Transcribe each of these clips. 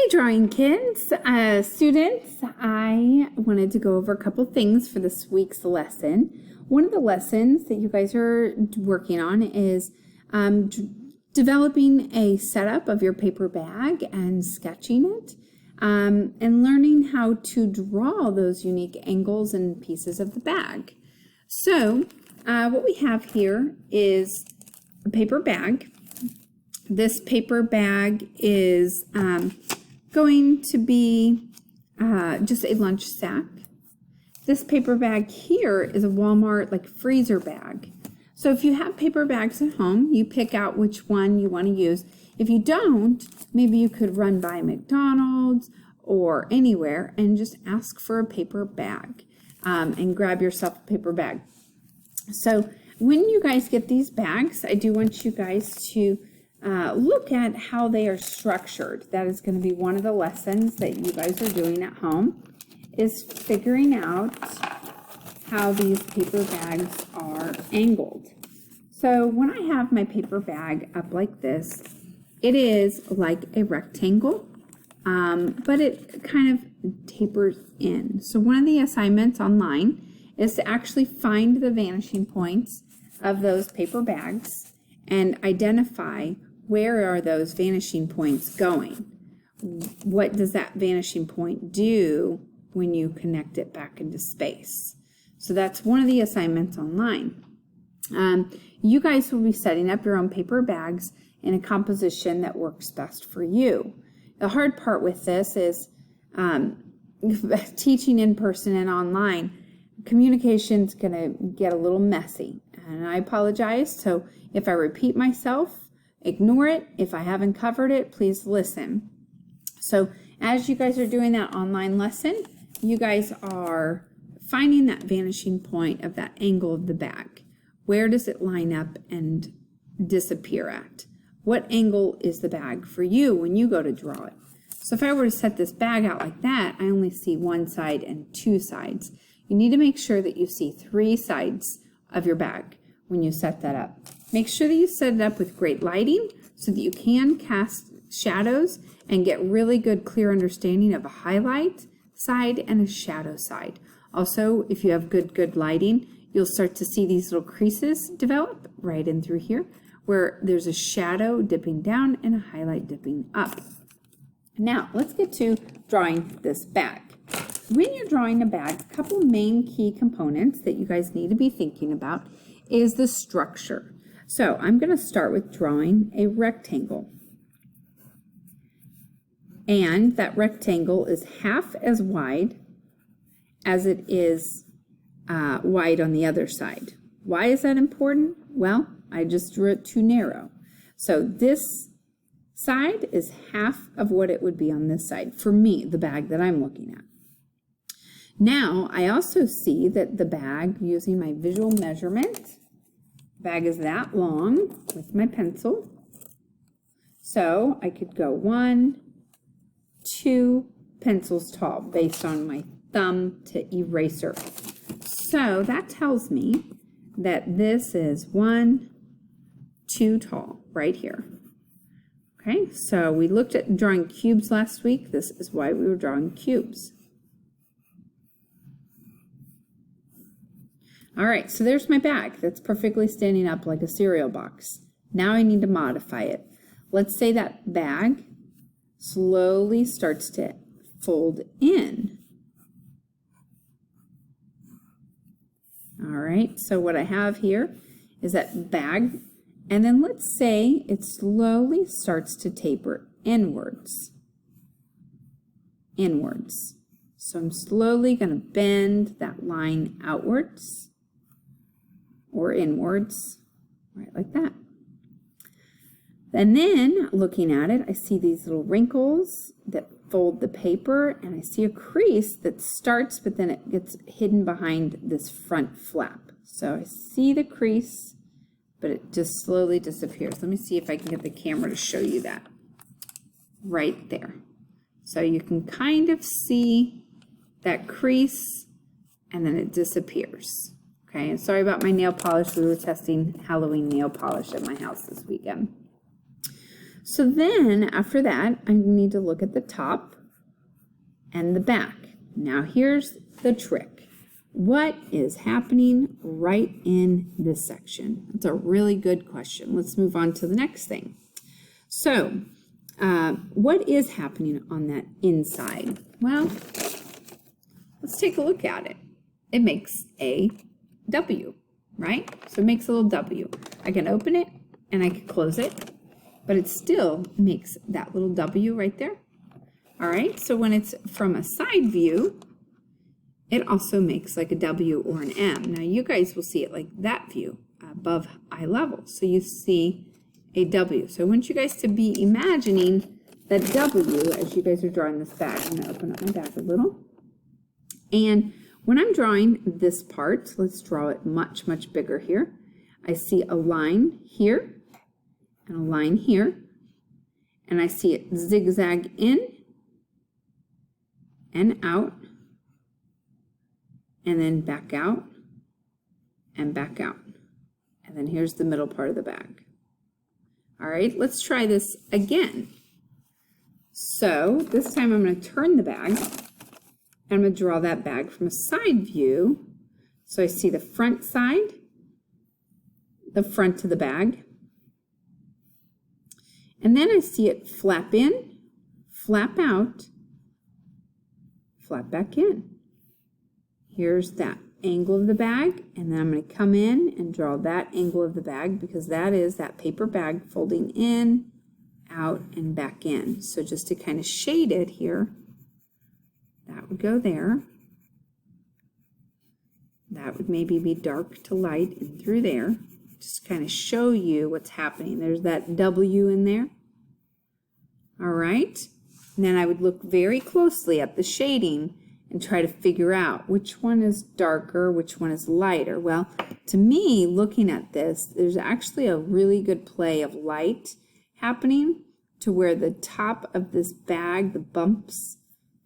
Hey drawing kids, students, I wanted to go over a couple things for this week's lesson. One of the lessons that you guys are working on is developing a setup of your paper bag and sketching it and learning how to draw those unique angles and pieces of the bag. So what we have here is a paper bag. This paper bag is going to be just a lunch sack. This paper bag here is a Walmart freezer bag. So if you have paper bags at home, you pick out which one you want to use. If you don't, maybe you could run by McDonald's or anywhere and just ask for a paper bag and grab yourself a paper bag. So when you guys get these bags, I do want you guys to look at how they are structured. That is going to be one of the lessons that you guys are doing at home, is figuring out how these paper bags are angled. So when I have my paper bag up like this, it is like a rectangle, but it kind of tapers in. So one of the assignments online is to actually find the vanishing points of those paper bags and identify where are those vanishing points going. What does that vanishing point do when you connect it back into space? So that's one of the assignments online. You guys will be setting up your own paper bags in a composition that works best for you. The hard part with this is teaching in person and online. Communication's going to get a little messy, and I apologize. So if I repeat myself, ignore it. If I haven't covered it, please listen. So as you guys are doing that online lesson, you guys are finding that vanishing point of that angle of the bag. Where does it line up and disappear at? What angle is the bag for you when you go to draw it? So if I were to set this bag out like that, I only see one side and two sides. You need to make sure that you see three sides of your bag when you set that up. Make sure that you set it up with great lighting so that you can cast shadows and get really good clear understanding of a highlight side and a shadow side. Also, if you have good lighting, you'll start to see these little creases develop right in through here where there's a shadow dipping down and a highlight dipping up. Now, let's get to drawing this bag. When you're drawing a bag, a couple main key components that you guys need to be thinking about is the structure. So I'm going to start with drawing a rectangle. And that rectangle is half as wide as it is wide on the other side. Why is that important? Well, I just drew it too narrow. So this side is half of what it would be on this side for me, the bag that I'm looking at. Now, I also see that the bag, using my visual measurement, bag is that long with my pencil. So I could go 1, 2 pencils tall based on my thumb to eraser. So that tells me that this is 1, 2 tall right here. Okay, so we looked at drawing cubes last week. This is why we were drawing cubes. All right, so there's my bag that's perfectly standing up like a cereal box. Now I need to modify it. Let's say that bag slowly starts to fold in. All right, so what I have here is that bag, and then let's say it slowly starts to taper inwards. Inwards. So I'm slowly going to bend that line outwards or inwards, right like that. And then looking at it, I see these little wrinkles that fold the paper, and I see a crease that starts, but then it gets hidden behind this front flap. So I see the crease, but it just slowly disappears. Let me see if I can get the camera to show you that. Right there. So you can kind of see that crease, and then it disappears. Okay, and sorry about my nail polish. We were testing Halloween nail polish at my house this weekend. So then after that, I need to look at the top and the back. Now here's the trick. What is happening right in this section? That's a really good question. Let's move on to the next thing. So, what is happening on that inside? Well, let's take a look at it. It makes a W, right? So it makes a little W. I can open it and I can close it, but it still makes that little W right there. All right, so when it's from a side view, it also makes like a W or an M. Now you guys will see it like that view above eye level. So you see a W. So I want you guys to be imagining that W as you guys are drawing this bag. I'm gonna open up my bag a little. And when I'm drawing this part, let's draw it much, much bigger here. I see a line here and a line here. And I see it zigzag in and out, and then back out, and back out. And then here's the middle part of the bag. All right, let's try this again. So this time I'm going to turn the bag, and I'm going to draw that bag from a side view. So I see the front side, the front of the bag, and then I see it flap in, flap out, flap back in. Here's that angle of the bag, and then I'm going to come in and draw that angle of the bag because that is that paper bag folding in, out, and back in. So just to kind of shade it here, that would go there. That would maybe be dark to light in through there. Just kind of show you what's happening. There's that W in there. All right. And then I would look very closely at the shading and try to figure out which one is darker, which one is lighter. Well, to me, looking at this, there's actually a really good play of light happening to where the top of this bag, the bumps,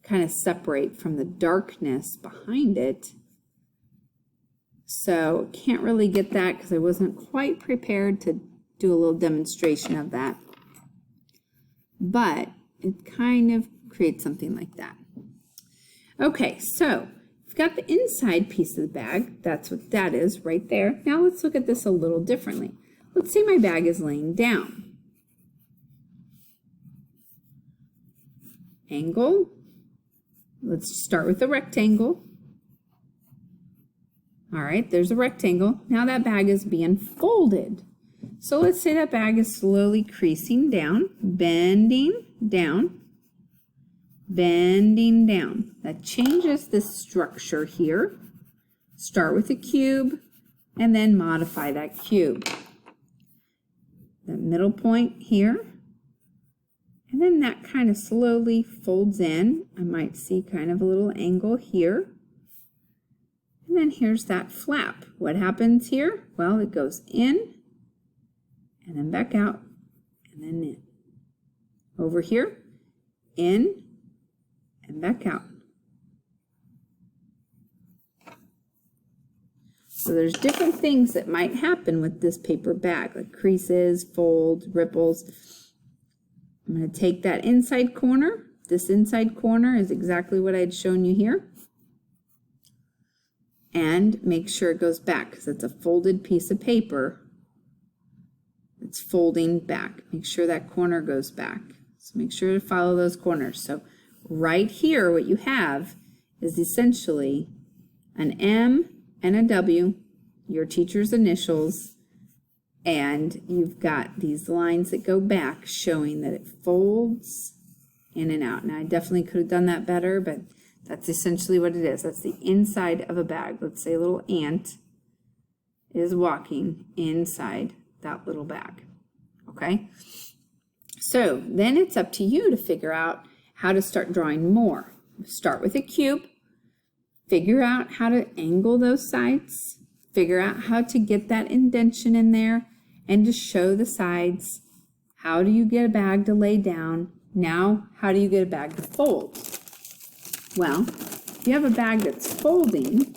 kind of separate from the darkness behind it. So can't really get that because I wasn't quite prepared to do a little demonstration of that. But it kind of creates something like that. Okay, so we've got the inside piece of the bag. That's what that is right there. Now let's look at this a little differently. Let's say my bag is laying down. Angle. Let's start with a rectangle. All right, there's a rectangle. Now that bag is being folded. So let's say that bag is slowly creasing down, bending down, bending down. That changes the structure here. Start with a cube and then modify that cube. The middle point here. And then that kind of slowly folds in. I might see kind of a little angle here. And then here's that flap. What happens here? Well, it goes in and then back out and then in. Over here, in and back out. So there's different things that might happen with this paper bag, like creases, folds, ripples. I'm going to take that inside corner. This inside corner is exactly what I had shown you here. And make sure it goes back because it's a folded piece of paper. It's folding back. Make sure that corner goes back. So make sure to follow those corners. So right here, what you have is essentially an M and a W, your teacher's initials, and you've got these lines that go back showing that it folds in and out. Now, I definitely could have done that better, but that's essentially what it is. That's the inside of a bag. Let's say a little ant is walking inside that little bag. Okay? So then it's up to you to figure out how to start drawing more. Start with a cube. Figure out how to angle those sides. Figure out how to get that indentation in there and to show the sides. How do you get a bag to lay down? Now, how do you get a bag to fold? Well, if you have a bag that's folding,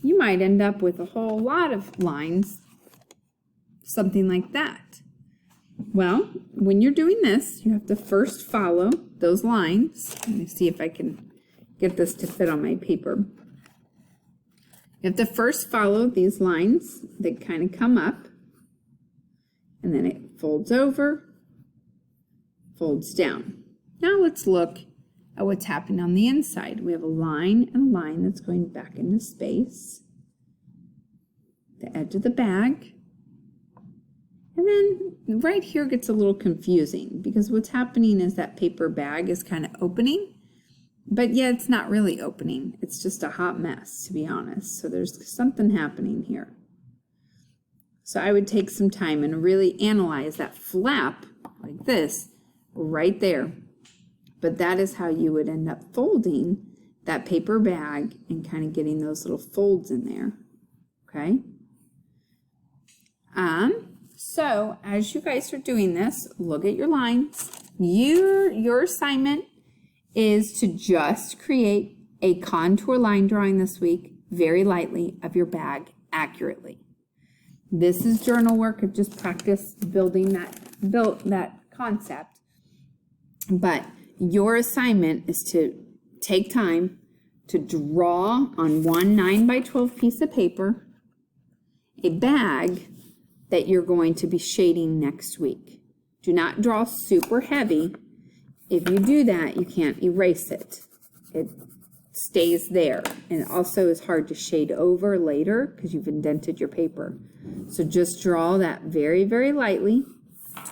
you might end up with a whole lot of lines, something like that. Well, when you're doing this, you have to first follow those lines. Let me see if I can get this to fit on my paper. You have to first follow these lines that kind of come up, and then it folds over, folds down. Now let's look at what's happening on the inside. We have a line and a line that's going back into space, the edge of the bag. And then right here gets a little confusing because what's happening is that paper bag is kind of opening, but yeah, it's not really opening. It's just a hot mess, to be honest. So there's something happening here. So I would take some time and really analyze that flap like this right there. But that is how you would end up folding that paper bag and kind of getting those little folds in there. Okay? So as you guys are doing this, look at your lines. Your assignment is to just create a contour line drawing this week very lightly of your bag accurately. This is journal work of just practice building that concept. But your assignment is to take time to draw on one 9x12 piece of paper a bag that you're going to be shading next week. Do not draw super heavy. If you do that, you can't erase it. It stays there, and it also is hard to shade over later because you've indented your paper. So just draw that very, very lightly.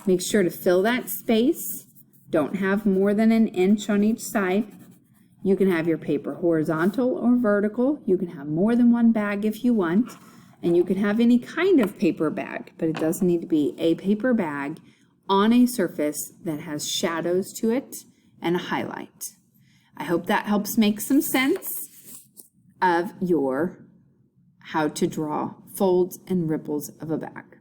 Make sure to fill that space. Don't have more than an inch on each side. You can have your paper horizontal or vertical. You can have more than one bag if you want. And you can have any kind of paper bag, but it does need to be a paper bag on a surface that has shadows to it and a highlight. I hope that helps make some sense of your how to draw folds and ripples of a bag.